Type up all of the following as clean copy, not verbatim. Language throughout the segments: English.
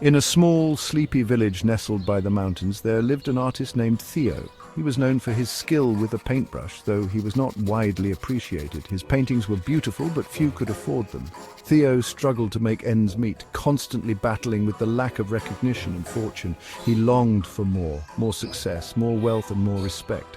In a small, sleepy village nestled by the mountains, there lived an artist named Theo. He was known for his skill with a paintbrush, though he was not widely appreciated. His paintings were beautiful, but few could afford them. Theo struggled to make ends meet, constantly battling with the lack of recognition and fortune. He longed for more success, more wealth and more respect.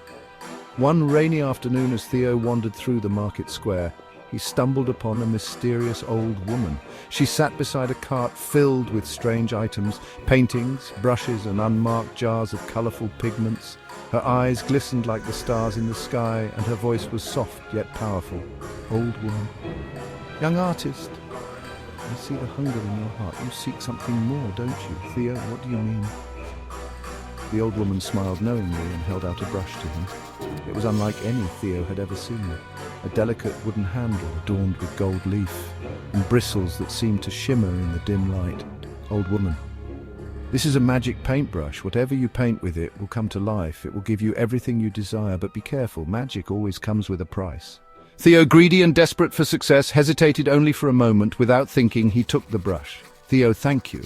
One rainy afternoon, as Theo wandered through the market square, he stumbled upon a mysterious old woman. She sat beside a cart filled with strange items, paintings, brushes and unmarked jars of colorful pigments. Her eyes glistened like the stars in the sky, and her voice was soft yet powerful. Old woman, young artist, I see the hunger in your heart. You seek something more, don't you? Theo, what do you mean? The old woman smiled knowingly and held out a brush to him. It was unlike any Theo had ever seen. A delicate wooden handle adorned with gold leaf and bristles that seemed to shimmer in the dim light. Old woman, this is a magic paintbrush. Whatever you paint with it will come to life. It will give you everything you desire, but be careful. Magic always comes with a price. Theo, greedy and desperate for success, hesitated only for a moment. Without thinking, he took the brush. Theo, thank you.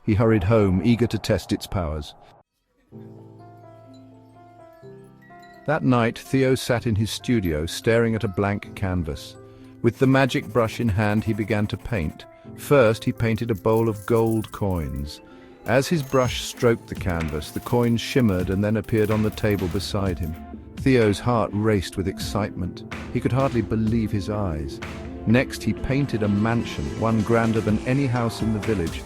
He hurried home, eager to test its powers. That night, Theo sat in his studio, staring at a blank canvas. With the magic brush in hand, he began to paint. First, he painted a bowl of gold coins. As his brush stroked the canvas, the coins shimmered and then appeared on the table beside him. Theo's heart raced with excitement. He could hardly believe his eyes. Next, he painted a mansion, one grander than any house in the village.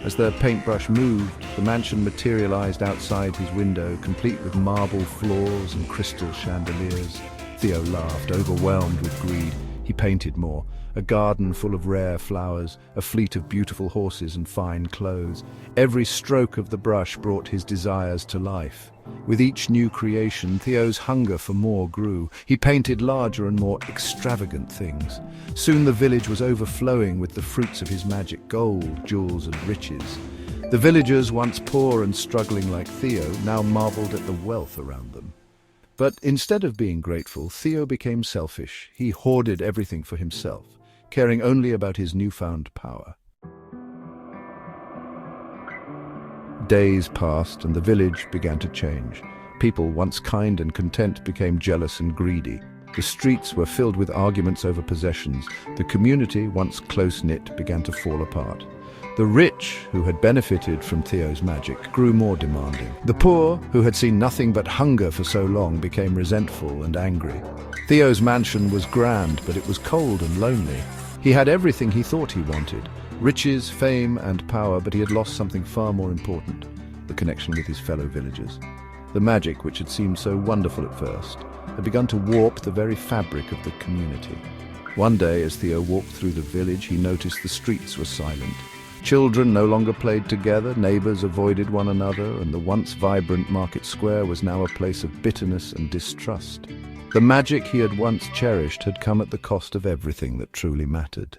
As the paintbrush moved, the mansion materialized outside his window, complete with marble floors and crystal chandeliers. Theo laughed, overwhelmed with greed. He painted more. A garden full of rare flowers, a fleet of beautiful horses and fine clothes. Every stroke of the brush brought his desires to life. With each new creation, Theo's hunger for more grew. He painted larger and more extravagant things. Soon the village was overflowing with the fruits of his magic: gold, jewels and riches. The villagers, once poor and struggling like Theo, now marveled at the wealth around them. But instead of being grateful, Theo became selfish. He hoarded everything for himself, caring only about his newfound power. Days passed and the village began to change. People, once kind and content, became jealous and greedy. The streets were filled with arguments over possessions. The community, once close-knit, began to fall apart. The rich, who had benefited from Theo's magic, grew more demanding. The poor, who had seen nothing but hunger for so long, became resentful and angry. Theo's mansion was grand, but it was cold and lonely. He had everything he thought he wanted: riches, fame and power, but he had lost something far more important: the connection with his fellow villagers. The magic, which had seemed so wonderful at first, had begun to warp the very fabric of the community. One day, as Theo walked through the village, he noticed the streets were silent. Children no longer played together, neighbors avoided one another, and the once vibrant market square was now a place of bitterness and distrust. The magic he had once cherished had come at the cost of everything that truly mattered.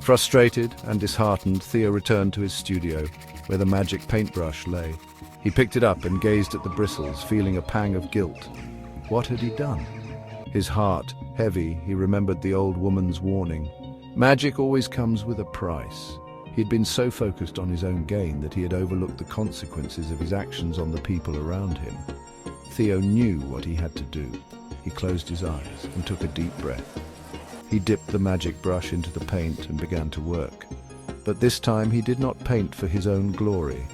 Frustrated and disheartened, Theo returned to his studio, where the magic paintbrush lay. He picked it up and gazed at the bristles, feeling a pang of guilt. What had he done? His heart heavy, he remembered the old woman's warning. Magic always comes with a price. He'd been so focused on his own gain that he had overlooked the consequences of his actions on the people around him. Theo knew what he had to do. He closed his eyes and took a deep breath. He dipped the magic brush into the paint and began to work. But this time he did not paint for his own glory.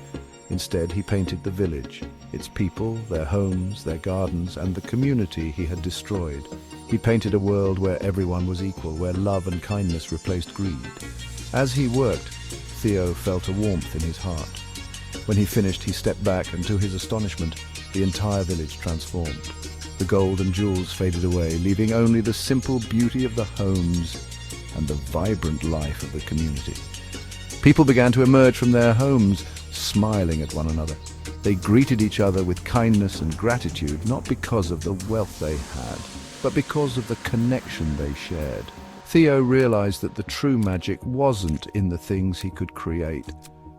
Instead, he painted the village, its people, their homes, their gardens, and the community he had destroyed. He painted a world where everyone was equal, where love and kindness replaced greed. As he worked, Theo felt a warmth in his heart. When he finished, he stepped back, and to his astonishment, the entire village transformed. The gold and jewels faded away, leaving only the simple beauty of the homes and the vibrant life of the community. People began to emerge from their homes, smiling at one another. They greeted each other with kindness and gratitude, not because of the wealth they had, but because of the connection they shared. Theo realized that the true magic wasn't in the things he could create,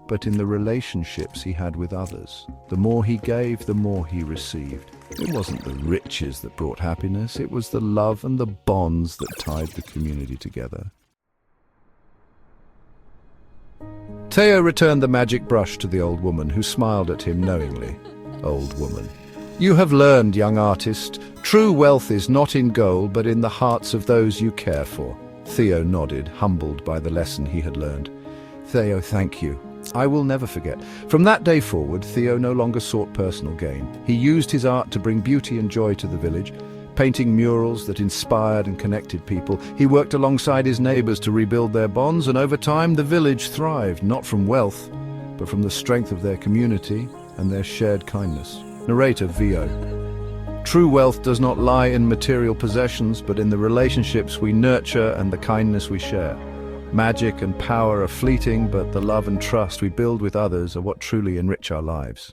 but in the relationships he had with others. The more he gave, the more he received. It wasn't the riches that brought happiness, it was the love and the bonds that tied the community together. Theo returned the magic brush to the old woman, who smiled at him knowingly. Old woman. You have learned, young artist. True wealth is not in gold, but in the hearts of those you care for. Theo nodded, humbled by the lesson he had learned. Theo, thank you. I will never forget. From that day forward, Theo no longer sought personal gain. He used his art to bring beauty and joy to the village, painting murals that inspired and connected people. He worked alongside his neighbors to rebuild their bonds, and over time the village thrived, not from wealth, but from the strength of their community and their shared kindness. Narrator VO. True wealth does not lie in material possessions, but in the relationships we nurture and the kindness we share. Magic and power are fleeting, but the love and trust we build with others are what truly enrich our lives.